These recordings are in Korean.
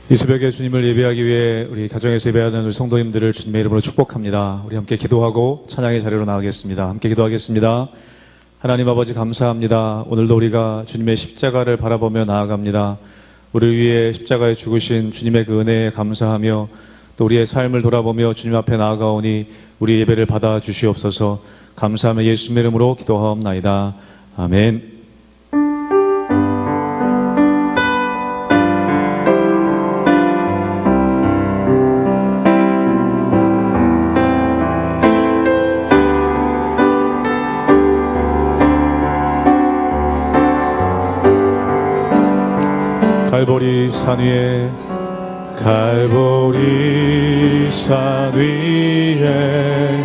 이 새벽에 주님을 예배하기 위해 우리 가정에서 예배하는 우리 성도님들을 주님의 이름으로 축복합니다. 우리 함께 기도하고 찬양의 자리로 나가겠습니다. 함께 기도하겠습니다. 하나님 아버지 감사합니다. 오늘도 우리가 주님의 십자가를 바라보며 나아갑니다. 우리를 위해 십자가에 죽으신 주님의 그 은혜에 감사하며 또 우리의 삶을 돌아보며 주님 앞에 나아가오니 우리 예배를 받아 주시옵소서. 감사하며 예수님의 이름으로 기도하옵나이다. 아멘. 갈보리 산 위에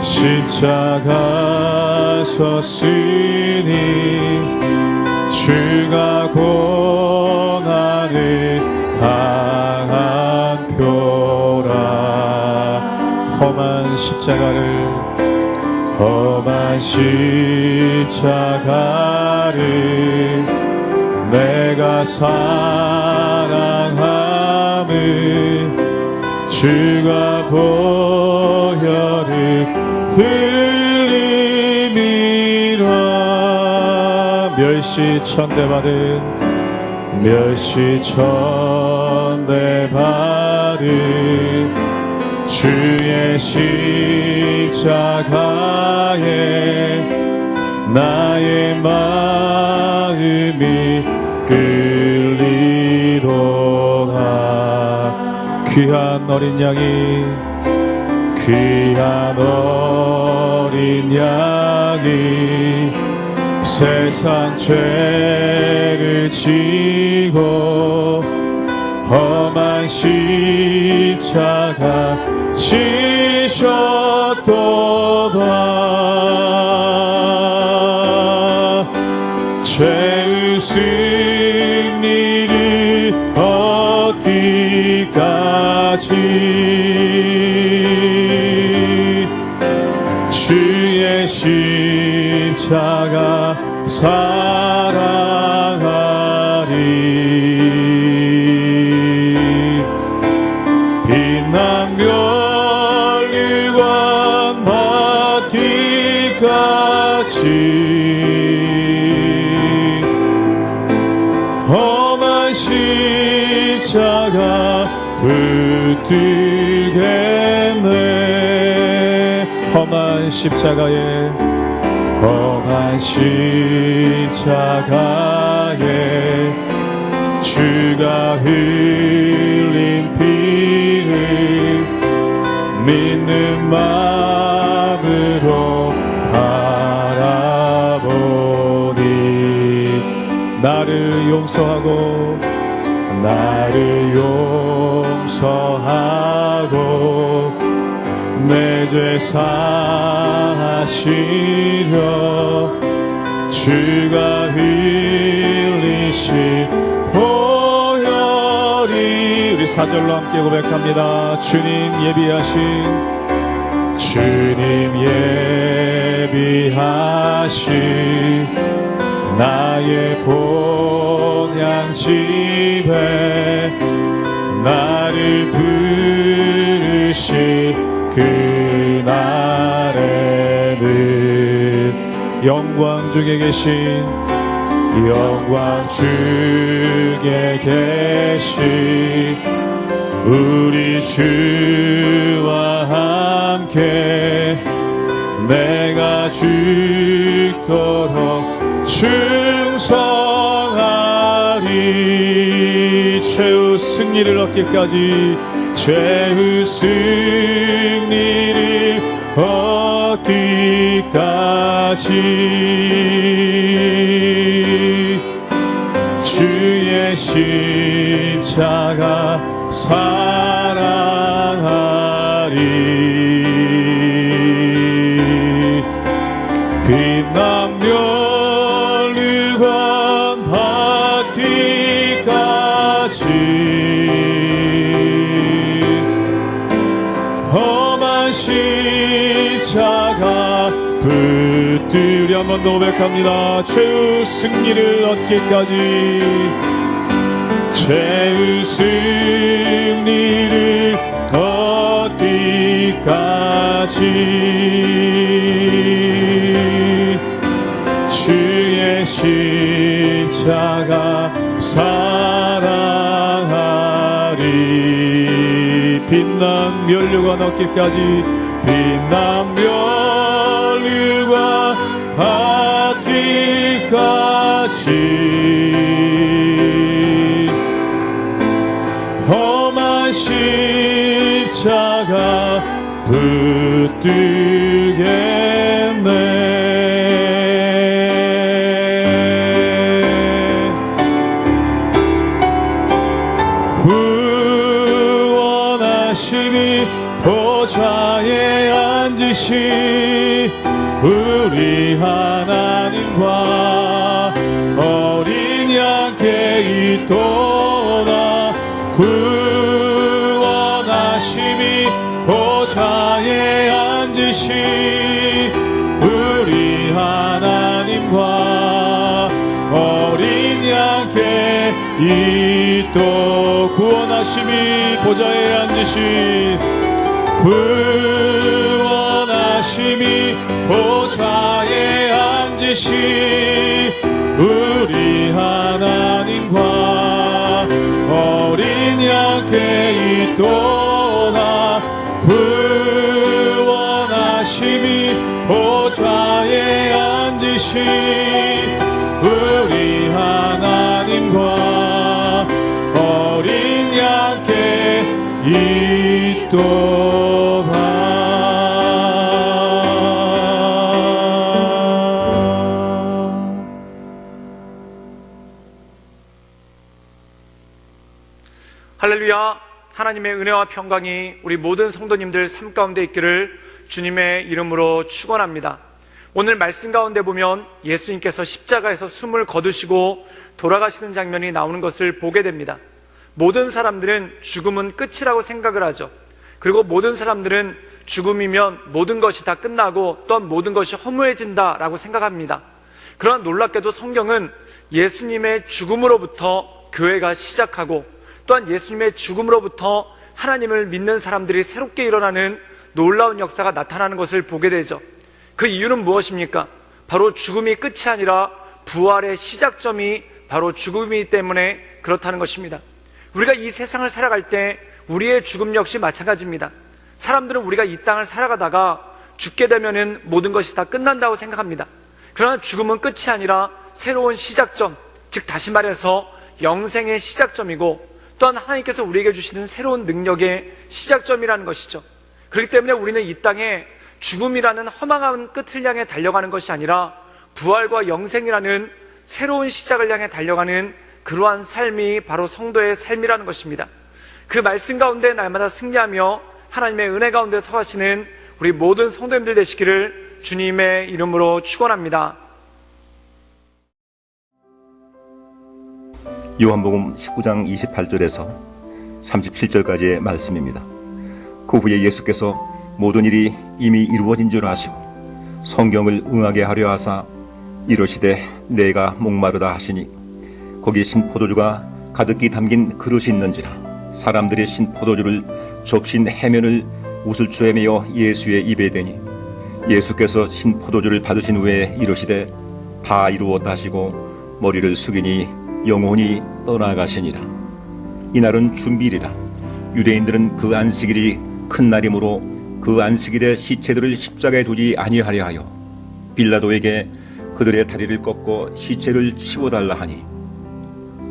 십자가 섰으니 주가 고난을 당한 표라. 험한 십자가를 내가 사랑함을 주가 보혈을 흘림이라. 멸시천대받은 주의 십자가에 나의 마음이 끌리도다. 귀한 어린 양이 세상 죄를 지고 험한 십자가 지셨도다. 죄의 승리를 얻기까지 주의 십자가 사랑하리. 빛난 면류관 받기까지 험한 십자가 붙들겠네. 험한 십자가에 주가 흘린 피를 믿는 마음으로 바라보니 나를 용서하고 내 죄 사하시려 주가 흘리신 보혈이. 우리 4절로 함께 고백합니다. 주님 예비하신 나의 본향집에 나를 부르신 그날에는 영광 주에 계신 우리 주와 함께 내가 죽도록 충성하리. 최후 승리를 얻기까지 주의 십자가 사랑하리. 빛난 면류관 받기까지 험한 십자가 붙들려. 한 번 더 고백합니다. 최후 승리를 얻기까지 죄의 승리를 얻기까지 주의 십자가 사랑하리. 빛난 면류관 얻기까지, 빛난 면류관 얻기까지 험한 십자가 붙들겠네. 구원하심이 보좌에 앉으시 우리 하나님과 어린 양께 있도다. 구원하심이 보좌에 앉으시 우리 하나님과 어린 양께 있도. 구원하심이 보좌에 앉으시, 구원하심이 보좌에 앉으시 우리 하나님과 어린 양께 있도다. 구원하심이 보좌에 앉으시 우리 하나님과 어린 양께 있도다. 할렐루야. 하나님의 은혜와 평강이 우리 모든 성도님들 삶 가운데 있기를 주님의 이름으로 축원합니다. 오늘 말씀 가운데 보면 예수님께서 십자가에서 숨을 거두시고 돌아가시는 장면이 나오는 것을 보게 됩니다. 모든 사람들은 죽음은 끝이라고 생각을 하죠. 그리고 모든 사람들은 죽음이면 모든 것이 다 끝나고 또한 모든 것이 허무해진다라고 생각합니다. 그러나 놀랍게도 성경은 예수님의 죽음으로부터 교회가 시작하고 또한 예수님의 죽음으로부터 하나님을 믿는 사람들이 새롭게 일어나는 놀라운 역사가 나타나는 것을 보게 되죠. 그 이유는 무엇입니까? 바로 죽음이 끝이 아니라 부활의 시작점이 바로 죽음이기 때문에 그렇다는 것입니다. 우리가 이 세상을 살아갈 때 우리의 죽음 역시 마찬가지입니다. 사람들은 우리가 이 땅을 살아가다가 죽게 되면은 모든 것이 다 끝난다고 생각합니다. 그러나 죽음은 끝이 아니라 새로운 시작점, 즉 다시 말해서 영생의 시작점이고 또한 하나님께서 우리에게 주시는 새로운 능력의 시작점이라는 것이죠. 그렇기 때문에 우리는 이 땅에 죽음이라는 허망한 끝을 향해 달려가는 것이 아니라 부활과 영생이라는 새로운 시작을 향해 달려가는 그러한 삶이 바로 성도의 삶이라는 것입니다. 그 말씀 가운데 날마다 승리하며 하나님의 은혜 가운데 서가시는 우리 모든 성도님들 되시기를 주님의 이름으로 축원합니다. 요한복음 19장 28절에서 37절까지의 말씀입니다. 그 후에 예수께서 모든 일이 이미 이루어진 줄 아시고 성경을 응하게 하려 하사 이르시되 내가 목마르다 하시니 거기 신포도주가 가득히 담긴 그릇이 있는지라 사람들이 신포도주를 접신 해면을 우슬초에 메어 예수의 입에 대니 예수께서 신포도주를 받으신 후에 이르시되 다 이루었다 하시고 머리를 숙이니 영혼이 떠나가시니라. 이날은 준비일이라. 유대인들은 그 안식일이 큰 날이므로 그 안식일에 시체들을 십자가에 두지 아니하려 하여 빌라도에게 그들의 다리를 꺾고 시체를 치워달라 하니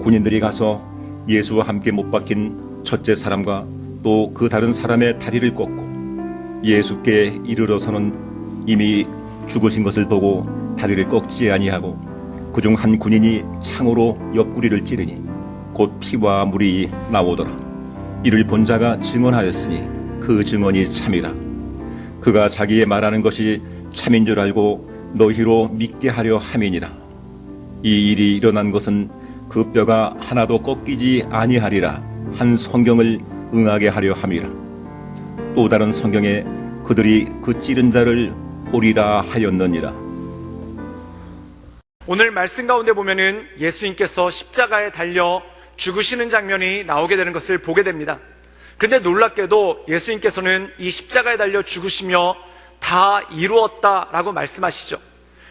군인들이 가서 예수와 함께 못 박힌 첫째 사람과 또 그 다른 사람의 다리를 꺾고 예수께 이르러서는 이미 죽으신 것을 보고 다리를 꺾지 아니하고 그중 한 군인이 창으로 옆구리를 찌르니 곧 피와 물이 나오더라. 이를 본 자가 증언하였으니 그 증언이 참이라. 그가 자기의 말하는 것이 참인 줄 알고 너희로 믿게 하려 함이니라. 이 일이 일어난 것은 그 뼈가 하나도 꺾이지 아니하리라 한 성경을 응하게 하려 함이라. 또 다른 성경에 그들이 그 찌른 자를 보리라 하였느니라. 오늘 말씀 가운데 보면은 예수님께서 십자가에 달려 죽으시는 장면이 나오게 되는 것을 보게 됩니다. 그런데 놀랍게도 예수님께서는 이 십자가에 달려 죽으시며 다 이루었다라고 말씀하시죠.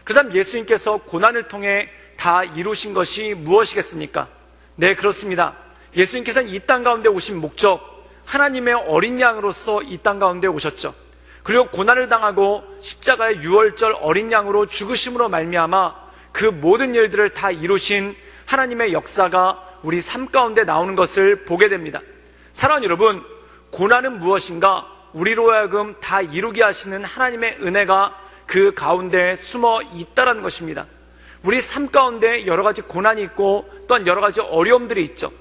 그 다음 예수님께서 고난을 통해 다 이루신 것이 무엇이겠습니까? 네, 그렇습니다. 예수님께서는 이 땅 가운데 오신 목적, 하나님의 어린 양으로서 이 땅 가운데 오셨죠. 그리고 고난을 당하고 십자가의 유월절 어린 양으로 죽으심으로 말미암아 그 모든 일들을 다 이루신 하나님의 역사가 우리 삶 가운데 나오는 것을 보게 됩니다. 사랑하는 여러분, 고난은 무엇인가? 우리로 하여금 다 이루게 하시는 하나님의 은혜가 그 가운데 숨어 있다는 것입니다. 우리 삶 가운데 여러 가지 고난이 있고 또한 여러 가지 어려움들이 있죠.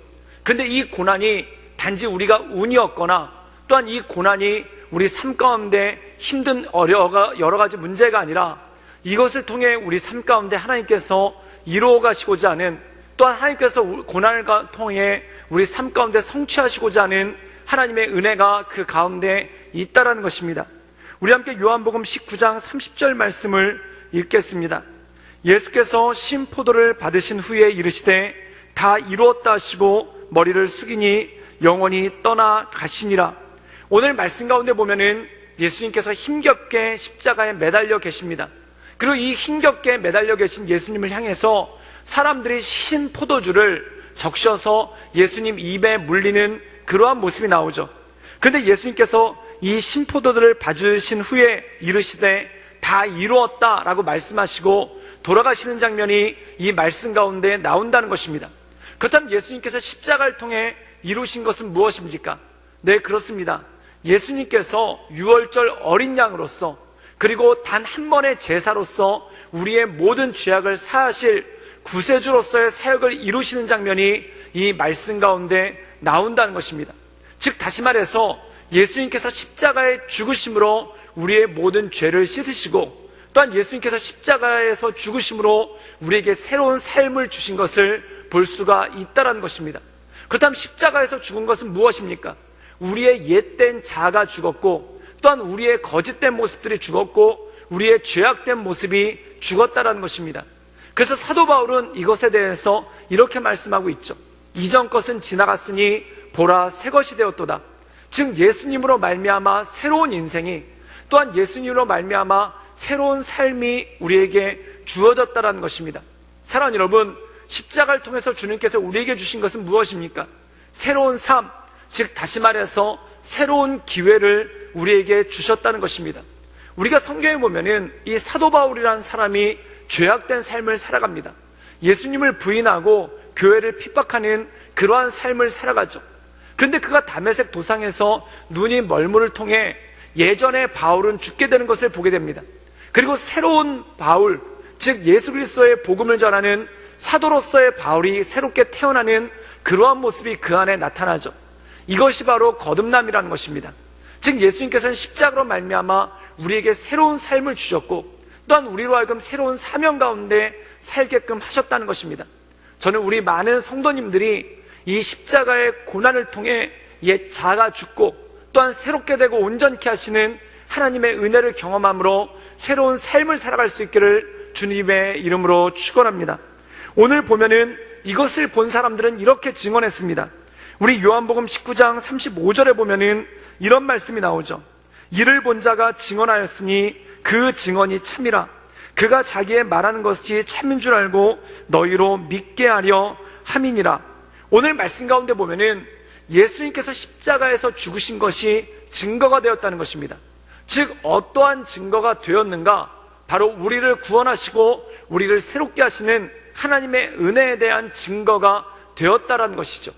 그런데 이 고난이 단지 우리가 운이 없거나 또한 이 고난이 우리 삶 가운데 힘든 여러 가지 문제가 아니라 이것을 통해 우리 삶 가운데 하나님께서 이루어 가시고자 하는, 또한 하나님께서 고난을 통해 우리 삶 가운데 성취하시고자 하는 하나님의 은혜가 그 가운데 있다라는 것입니다. 우리 함께 요한복음 19장 30절 말씀을 읽겠습니다. 예수께서 신포도를 받으신 후에 이르시되 다 이루었다 하시고 머리를 숙이니 영원히 떠나 가시니라. 오늘 말씀 가운데 보면은 예수님께서 힘겹게 십자가에 매달려 계십니다. 그리고 이 힘겹게 매달려 계신 예수님을 향해서 사람들이 신 포도주를 적셔서 예수님 입에 물리는 그러한 모습이 나오죠. 그런데 예수님께서 이 신포도들을 받으신 후에 이르시되 다 이루었다라고 말씀하시고 돌아가시는 장면이 이 말씀 가운데 나온다는 것입니다. 그렇다면 예수님께서 십자가를 통해 이루신 것은 무엇입니까? 네, 그렇습니다. 예수님께서 유월절 어린 양으로서 그리고 단 한 번의 제사로서 우리의 모든 죄악을 사하실 구세주로서의 사역을 이루시는 장면이 이 말씀 가운데 나온다는 것입니다. 즉 다시 말해서 예수님께서 십자가에 죽으심으로 우리의 모든 죄를 씻으시고 또한 예수님께서 십자가에서 죽으심으로 우리에게 새로운 삶을 주신 것을 볼 수가 있다는 것입니다. 그렇다면 십자가에서 죽은 것은 무엇입니까? 우리의 옛된 자아가 죽었고 또한 우리의 거짓된 모습들이 죽었고 우리의 죄악된 모습이 죽었다는 것입니다. 그래서 사도 바울은 이것에 대해서 이렇게 말씀하고 있죠. 이전 것은 지나갔으니 보라 새 것이 되었도다. 즉 예수님으로 말미암아 새로운 인생이 또한 예수님으로 말미암아 새로운 삶이 우리에게 주어졌다는 것입니다. 사랑하는 여러분, 십자가를 통해서 주님께서 우리에게 주신 것은 무엇입니까? 새로운 삶, 즉 다시 말해서 새로운 기회를 우리에게 주셨다는 것입니다. 우리가 성경에 보면은 이 사도 바울이라는 사람이 죄악된 삶을 살아갑니다. 예수님을 부인하고 교회를 핍박하는 그러한 삶을 살아가죠. 그런데 그가 다메섹 도상에서 눈이 멀무를 통해 예전에 바울은 죽게 되는 것을 보게 됩니다. 그리고 새로운 바울, 즉 예수 그리스도의 복음을 전하는 사도로서의 바울이 새롭게 태어나는 그러한 모습이 그 안에 나타나죠. 이것이 바로 거듭남이라는 것입니다. 즉 예수님께서는 십자가로 말미암아 우리에게 새로운 삶을 주셨고 또한 우리로 하여금 새로운 사명 가운데 살게끔 하셨다는 것입니다. 저는 우리 많은 성도님들이 이 십자가의 고난을 통해 옛 자아가 죽고 또한 새롭게 되고 온전케 하시는 하나님의 은혜를 경험함으로 새로운 삶을 살아갈 수 있기를 주님의 이름으로 축원합니다. 오늘 보면은 이것을 본 사람들은 이렇게 증언했습니다. 우리 요한복음 19장 35절에 보면은 이런 말씀이 나오죠. 이를 본 자가 증언하였으니 그 증언이 참이라. 그가 자기의 말하는 것이 참인 줄 알고 너희로 믿게 하려 함이니라. 오늘 말씀 가운데 보면은 예수님께서 십자가에서 죽으신 것이 증거가 되었다는 것입니다. 즉 어떠한 증거가 되었는가? 바로 우리를 구원하시고 우리를 새롭게 하시는 하나님의 은혜에 대한 증거가 되었다라는 것이죠.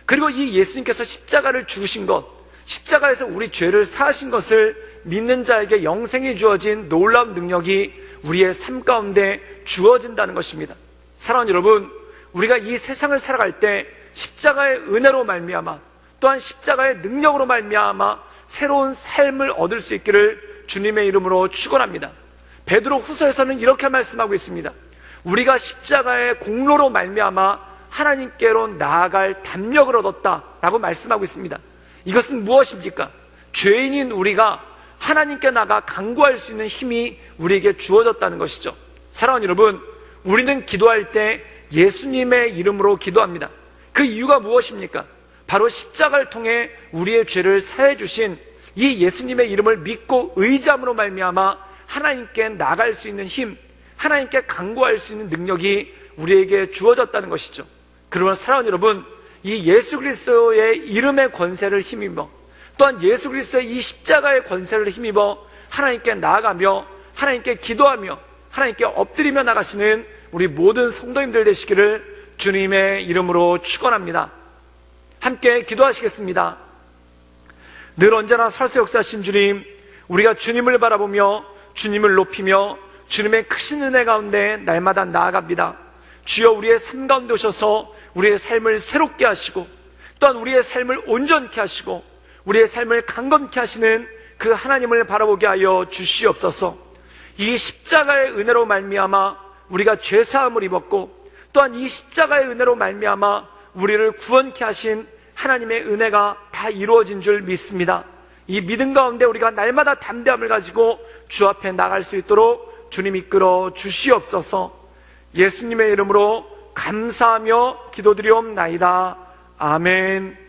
그리고 이 예수님께서 십자가를 죽으신 것, 십자가에서 우리 죄를 사하신 것을 믿는 자에게 영생이 주어진 놀라운 능력이 우리의 삶 가운데 주어진다는 것입니다. 사랑하는 여러분, 우리가 이 세상을 살아갈 때 십자가의 은혜로 말미암아 또한 십자가의 능력으로 말미암아 새로운 삶을 얻을 수 있기를 주님의 이름으로 축원합니다. 베드로 후서에서는 이렇게 말씀하고 있습니다. 우리가 십자가의 공로로 말미암아 하나님께로 나아갈 담력을 얻었다라고 말씀하고 있습니다. 이것은 무엇입니까? 죄인인 우리가 하나님께 나가 간구할 수 있는 힘이 우리에게 주어졌다는 것이죠. 사랑하는 여러분, 우리는 기도할 때 예수님의 이름으로 기도합니다. 그 이유가 무엇입니까? 바로 십자가를 통해 우리의 죄를 사해 주신 이 예수님의 이름을 믿고 의지함으로 말미암아 하나님께 나갈 수 있는 힘, 하나님께 간구할 수 있는 능력이 우리에게 주어졌다는 것이죠. 그러나 사랑하는 여러분, 이 예수 그리스도의 이름의 권세를 힘입어, 또한 예수 그리스도의 이 십자가의 권세를 힘입어 하나님께 나아가며 하나님께 기도하며 하나님께 엎드리며 나가시는 우리 모든 성도님들 되시기를 주님의 이름으로 축원합니다. 함께 기도하시겠습니다. 늘 언제나 설세역사하신 주님, 우리가 주님을 바라보며 주님을 높이며 주님의 크신 은혜 가운데 날마다 나아갑니다. 주여, 우리의 삶 가운데 오셔서 우리의 삶을 새롭게 하시고 또한 우리의 삶을 온전케 하시고 우리의 삶을 강건케 하시는 그 하나님을 바라보게 하여 주시옵소서. 이 십자가의 은혜로 말미암아 우리가 죄사함을 입었고 또한 이 십자가의 은혜로 말미암아 우리를 구원케 하신 하나님의 은혜가 다 이루어진 줄 믿습니다. 이 믿음 가운데 우리가 날마다 담대함을 가지고 주 앞에 나갈 수 있도록 주님 이끌어 주시옵소서. 예수님의 이름으로 감사하며 기도드리옵나이다. 아멘.